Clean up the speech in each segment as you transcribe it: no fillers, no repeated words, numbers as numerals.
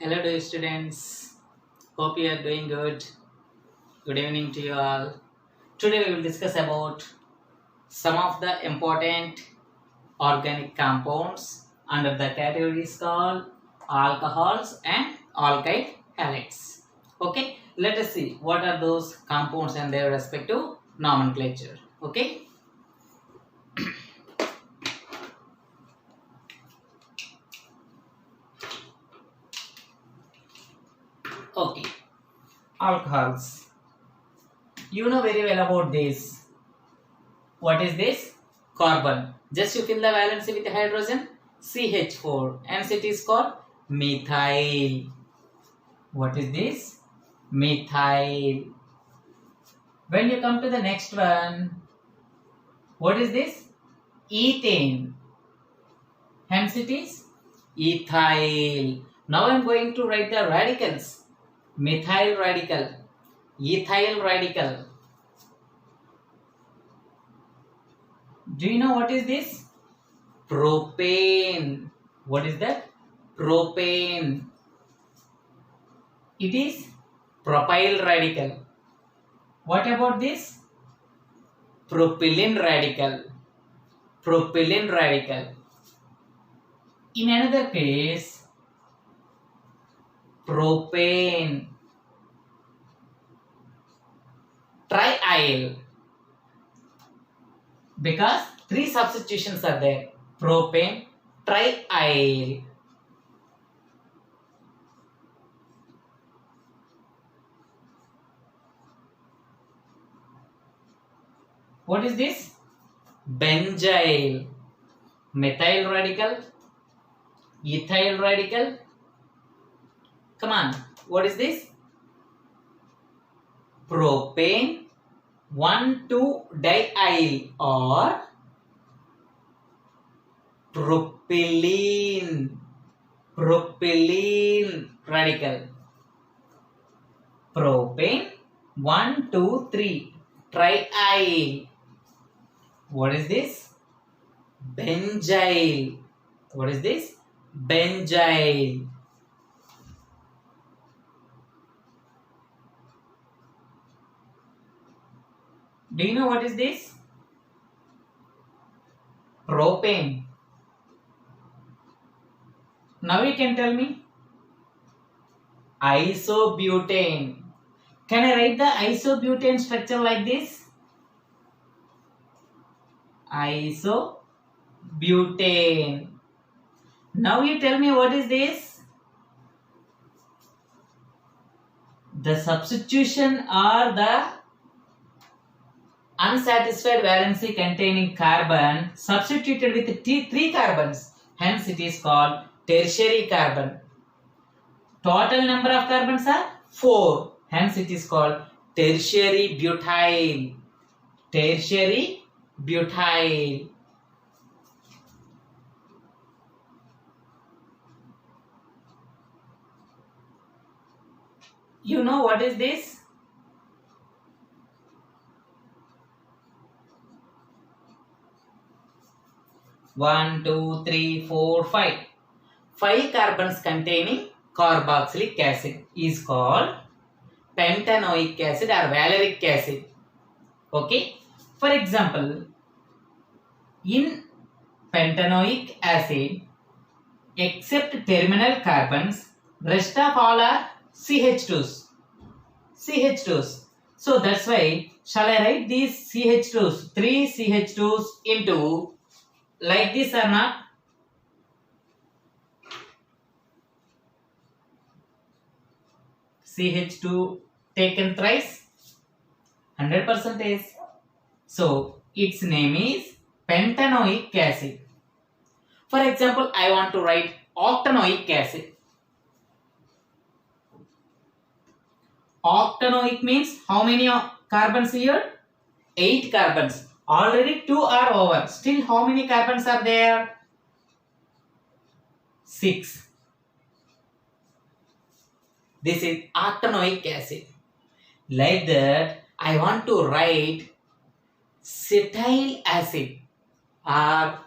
Hello, dear students. Hope you are doing good. Good evening to you all. Today we will discuss about some of the important organic compounds under the categories called alcohols and alkyl halides. Okay, let us see what are those compounds and their respective nomenclature. Okay. Okay. Alcohols. You know very well about this. What is this? Carbon. Just you fill the valency with hydrogen. CH4. Hence it is called methyl. What is this? Methyl. When you come to the next one, what is this? Ethane. Hence it is ethyl. Now I am going to write the radicals. Methyl radical. Ethyl radical. Do you know what is this? Propane. What is that? Propane. It is propyl radical. What about this? Propylene radical. Propylene radical. In another case, propane. Triaryl. Because three substitutions are there. Propane, triaryl. What is this? Benzyl. Methyl radical. Ethyl radical. Come on. What is this? Propane 1,2-diaryl or propylene. Propylene radical. Propane 1,2,3-triaryl. What is this? Benzyl. What is this? Benzyl. Do you know what is this? Propane. Now you can tell me. Isobutane. Can I write the isobutane structure like this? Isobutane. Now you tell me what is this? The substitution or the unsatisfied valency containing carbon substituted with three carbons. Hence it is called tertiary carbon. Total number of carbons are 4. Hence it is called tertiary butyl. Tertiary butyl. You know what is this? One, two, three, four, 5. 5 carbons containing carboxylic acid is called pentanoic acid or valeric acid. Okay. For example, in pentanoic acid, except terminal carbons, rest of all are CH2s. CH2s. So that's why, shall I write these CH2s, 3 CH2s into like this or not? CH2 taken thrice, 100%. So its name is pentanoic acid. For example, I want to write octanoic acid. Octanoic means how many carbons here? 8 carbons. Already 2 are over. Still how many carbons are there? 6. This is octanoic acid. Like that, I want to write cetyl acid or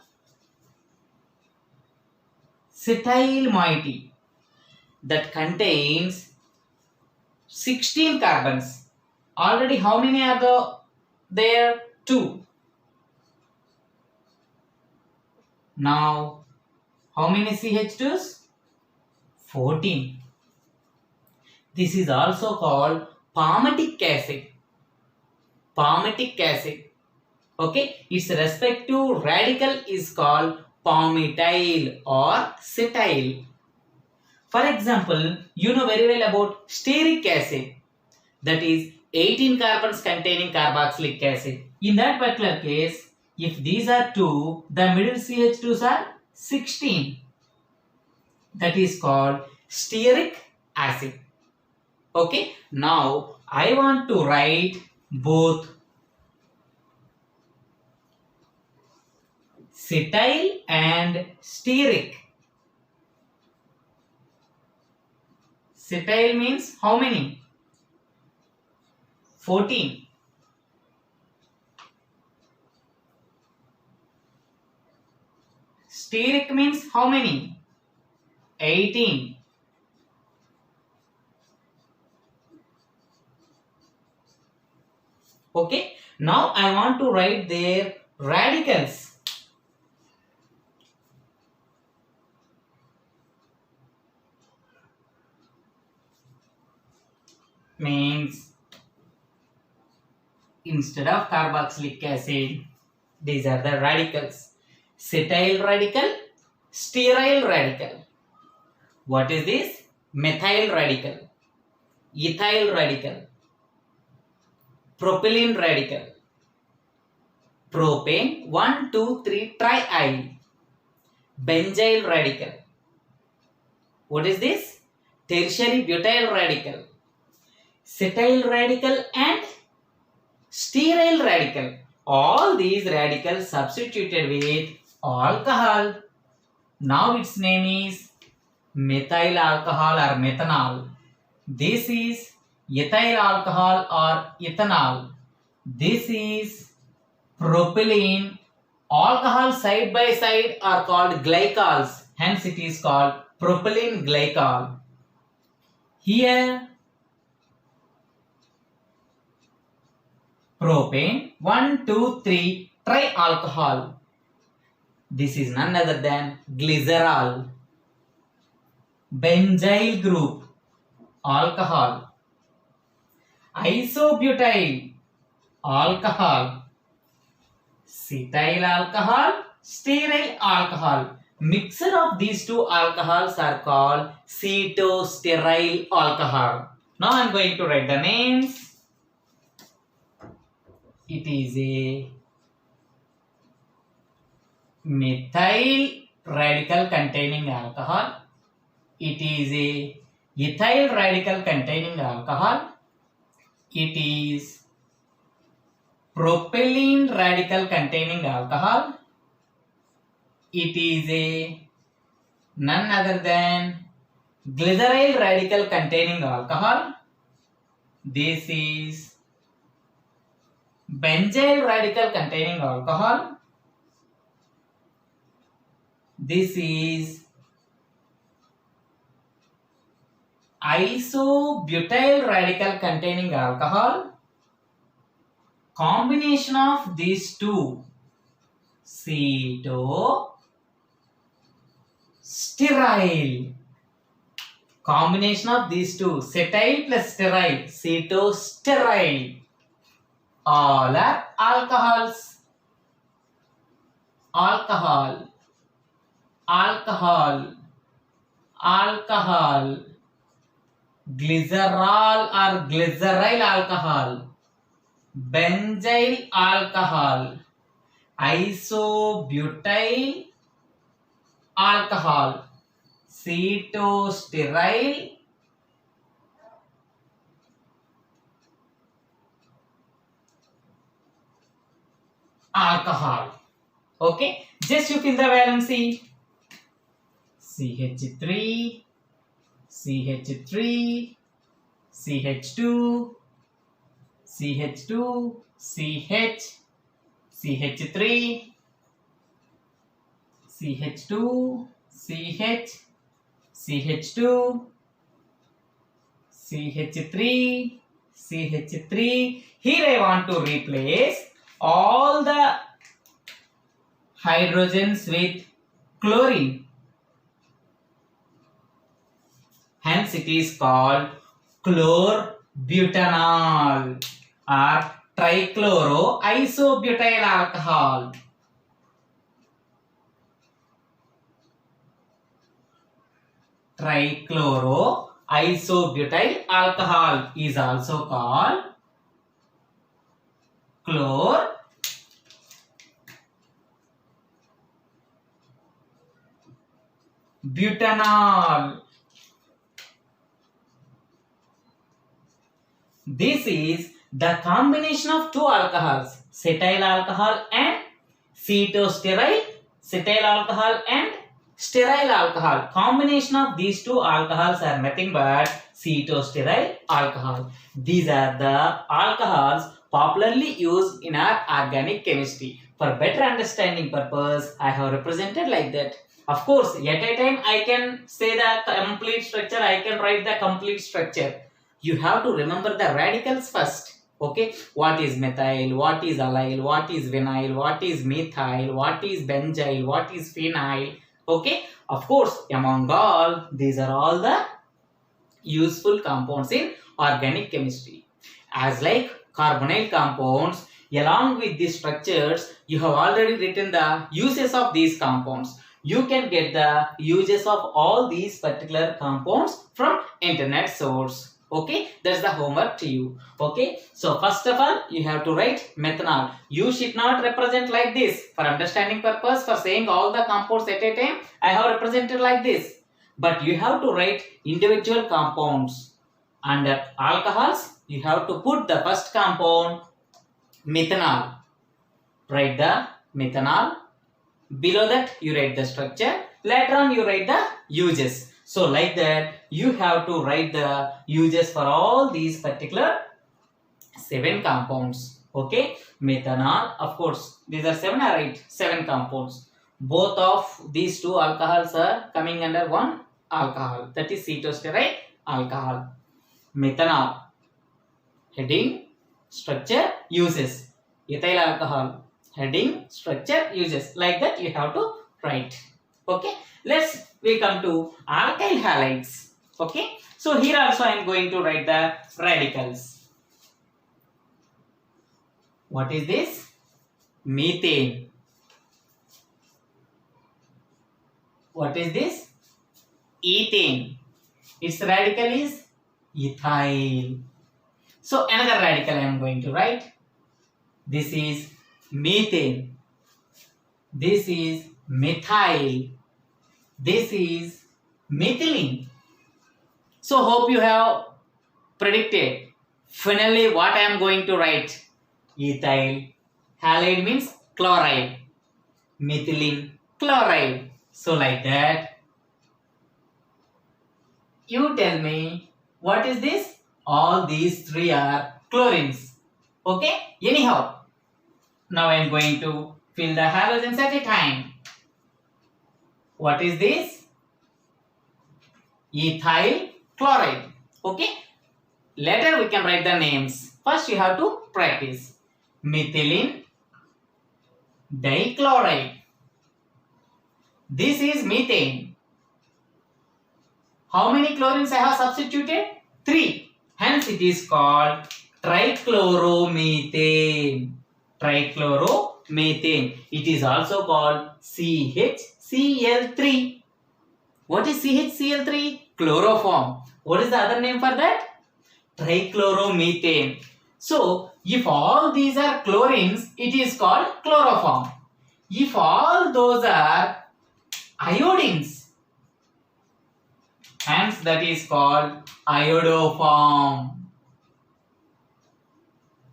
cetyl moiety. that contains 16 carbons. Already how many are there? 2. Now how many CH2s? 14. This is also called palmitic acid. Palmitic acid. Okay, its respective radical is called palmitoyl or cetyl. For example, you know very well about stearic acid, that is 18 carbons containing carboxylic acid. In that particular case, if these are 2, the middle CH2s are 16. That is called stearic acid. Okay, now I want to write both cetyl and stearic. Cetyl means how many? 14. Stearic means how many? 18. Okay, now I want to write their radicals. Means instead of carboxylic acid, these are the radicals. Cetyl radical, stearyl radical. What is this? Methyl radical, ethyl radical, propylene radical, propane 1, 2, 3 triyl, benzyl radical. What is this? Tertiary butyl radical, cetyl radical and stearyl radical. All these radicals substituted with alcohol. Now its name is methyl alcohol or methanol. This is ethyl alcohol or ethanol. This is propylene. Alcohol side by side are called glycols. Hence it is called propylene glycol. Here propane 1, 2, 3 trialcohol. This is none other than glycerol. Benzyl group, alcohol. Isobutyl, alcohol. Cetyl alcohol, stearyl alcohol. Mixture of these two alcohols are called cetostearyl alcohol. Now I am going to write the names. It is a methyl radical containing alcohol. It is a ethyl radical containing alcohol. It is propylene radical containing alcohol. It is a none other than glyceryl radical containing alcohol. This is benzyl radical containing alcohol. This is isobutyl radical containing alcohol. Combination of these two, cetostearyl. Combination of these two, cetyl plus stearyl, cetostearyl. All are alcohols. Alcohol, alcohol, alcohol. Glycerol or glyceryl alcohol, benzyl alcohol, isobutyl alcohol, cetostearyl alcohol. Okay, just you fill the valency. CH3, CH3, CH2, CH2, CH, CH3, CH2, CH, CH2, CH3, CH3. Here I want to replace all the hydrogens with chlorine. Hence it is called chlorbutanol or trichloroisobutyl alcohol. Trichloroisobutyl alcohol is also called chlorbutanol. This is the combination of two alcohols, cetyl alcohol and cetosteryl, cetyl alcohol and steryl alcohol. Combination of these two alcohols are nothing but cetosteryl alcohol. These are the alcohols popularly used in our organic chemistry. For better understanding purpose, I have represented like that. Of course, at a time I can say the complete structure, I can write the complete structure. You have to remember the radicals first. Okay, what is methyl, what is allyl, what is vinyl, what is methyl, what is benzyl, what is phenyl. Okay, of course, among all, these are all the useful compounds in organic chemistry. As like carbonyl compounds, along with these structures, you have already written the uses of these compounds. You can get the uses of all these particular compounds from internet source. Okay, that's the homework to you. Okay, so first of all, you have to write methanol. You should not represent like this. For understanding purpose, for saying all the compounds at a time, I have represented like this. But you have to write individual compounds. Under alcohols, you have to put the first compound, methanol. Write the methanol. Below that, you write the structure. Later on, you write the uses. So like that, you have to write the uses for all these particular 7 compounds. Okay, methanol, of course, these are 7 or 8, 7 compounds. Both of these two alcohols are coming under one alcohol, that is cetosteryl alcohol. Methanol, heading, structure, uses. Ethyl alcohol, heading, structure, uses. Like that you have to write. Okay, we come to alkyl halides. Okay, so here also I am going to write the radicals. What is this? Methane. What is this? Ethane. Its radical is ethyl. So another radical I am going to write. This is methane. This is methyl. This is methylene. So hope you have predicted finally what I am going to write. Ethyl halide means chloride. Methylene chloride. So like that. You tell me what is this? All these 3 are chlorines. Okay? Anyhow, now I am going to fill the halogens at a time. What is this? Ethyl chloride. Okay? Later we can write the names. First you have to practice. Methylene dichloride. This is methane. How many chlorines I have substituted? 3. Hence it is called trichloromethane. Trichloromethane. It is also called CHCl3. What is CHCl3? Chloroform. What is the other name for that? Trichloromethane. So, if all these are chlorines, it is called chloroform. If all those are iodines, hence that is called iodoform.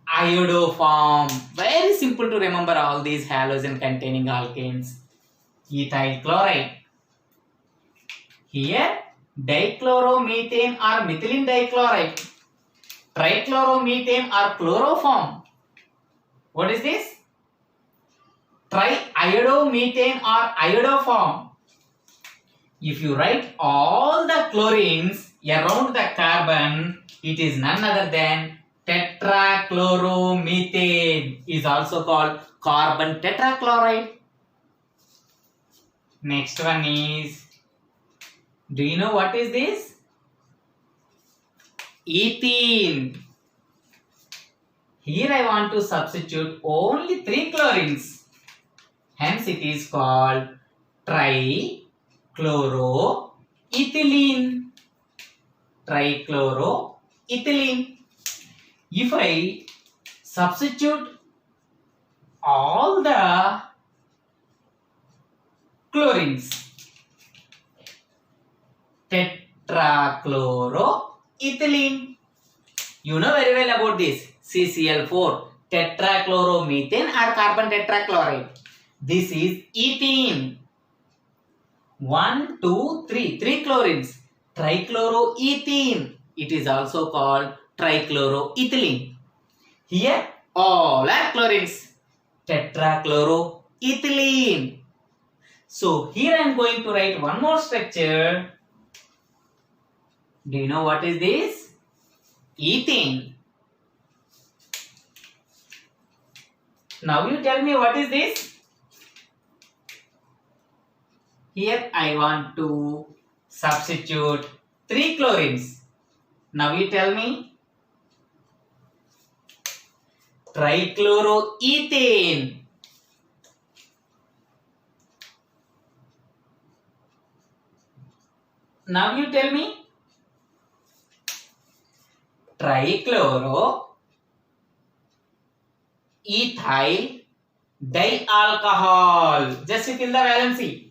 Iodoform. Very simple to remember all these halogen containing alkanes. Ethyl chloride. Here dichloromethane or methylene dichloride. Trichloromethane or chloroform. What is this? Triiodomethane or iodoform. If you write all the chlorines around the carbon carbon, it is none other than tetrachloromethane, is also called carbon tetrachloride. Next one is, do you know what is this? Ethene. Here I want to substitute only 3 chlorines. Hence it is called trichloroethylene. Trichloroethylene. If I substitute all the chlorines, tetrachloroethylene. You know very well about this. CCl4, tetrachloromethane or carbon tetrachloride. This is ethene. 1, 2, 3. 3 chlorines. Trichloroethene. It is also called trichloroethylene. Here all are chlorines. Tetrachloroethylene. So here I am going to write one more structure. Do you know what is this? Ethane. Now you tell me what is this? Here I want to substitute 3 chlorines. Now you tell me. Trichloroethane. Now you tell me. Trichloroethyl dialcohol. Just fill the valency.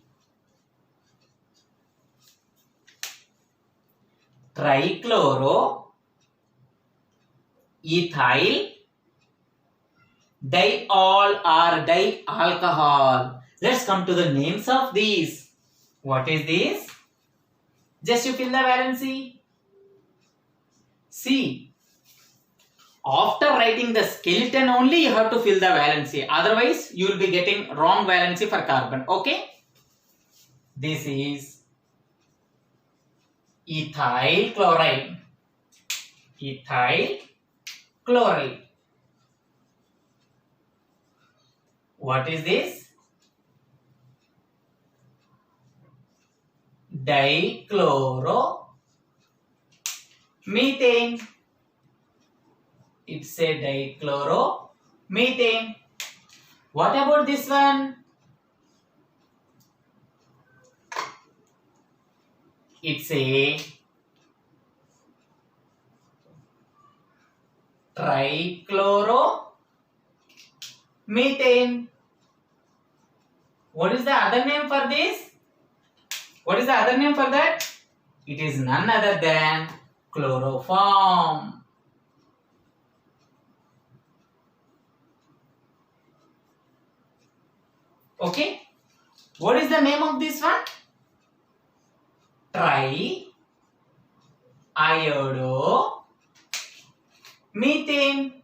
Trichloroethyl diol or dialcohol. Let's come to the names of these. What is this? Just you fill the valency. See, after writing the skeleton only you have to fill the valency. Otherwise, you will be getting wrong valency for carbon. Okay? This is ethyl chloride. Ethyl chloride. What is this? Dichloromethane. It's a dichloromethane. What about this one? It's a trichloromethane. What is the other name for this? What is the other name for that? It is none other than chloroform. Okay. What is the name of this one? Triiodomethane.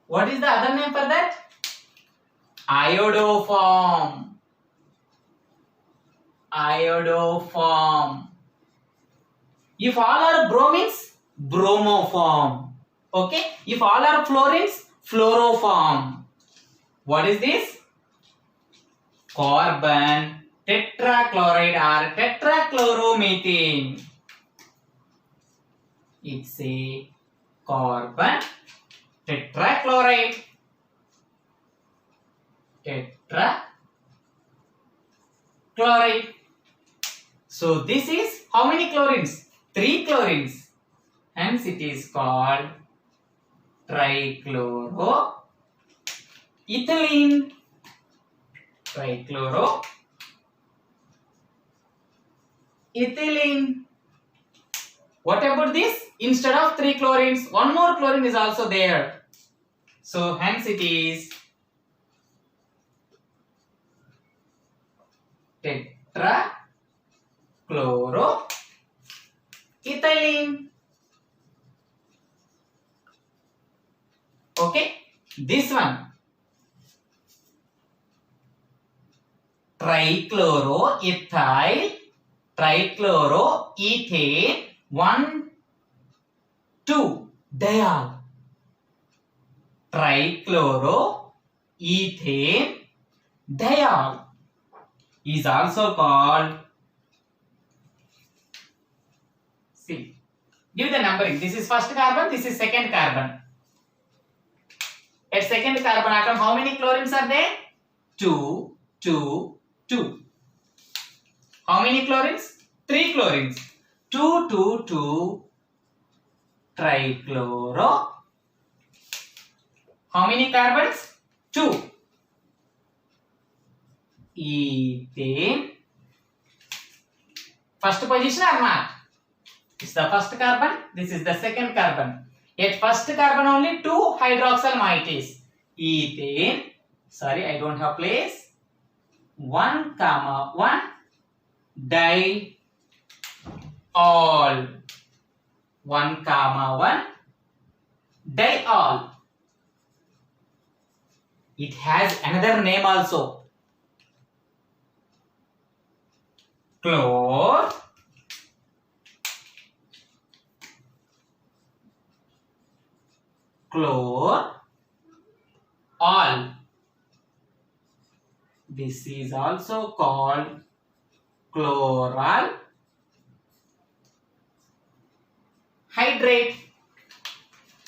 What is the other name for that? Iodoform. Iodoform. If all are bromines, bromoform. Okay. If all are fluorines, fluoroform. What is this? Carbon tetrachloride or tetrachloromethane. It's a carbon tetrachloride. Tetrachloride. So this is how many chlorines? 3 chlorines. Hence it is called trichloroethylene. Trichloroethylene. What about this? Instead of 3 chlorines, one more chlorine is also there. So hence it is tetrachloroethylene. Okay, this one trichloroethyl trichloroethane, 1, 2, diol. Trichloroethane diol is also called, see, give the numbering. This is first carbon, this is second carbon. At second carbon atom, how many chlorines are there? 2, 2, 2. How many chlorines? 3 chlorines. 2, 2, 2 trichloro. How many carbons? 2. Ethane. First position or not? This is the first carbon. This is the second carbon. At first carbon only 2 hydroxyl moieties. Ethane. Sorry, I don't have place. 1, 1 diol. 1, 1 diol. It has another name also. Chlor. All. This is also called chloral hydrate.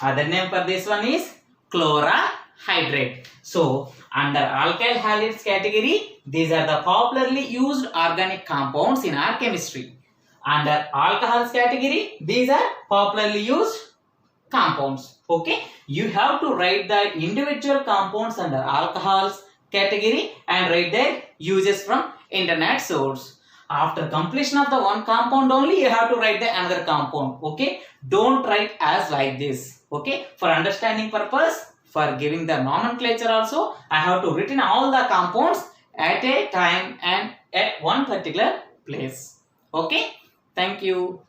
Other name for this one is chlorohydrate. So, under alkyl halides category, these are the popularly used organic compounds in our chemistry. Under alcohols category, these are popularly used compounds. Okay, you have to write the individual compounds under alcohols category and write their uses from internet source. After completion of the one compound only, you have to write the another compound. Okay, don't write as like this. Okay, for understanding purpose, for giving the nomenclature also, I have to written all the compounds at a time and at one particular place. Okay, thank you.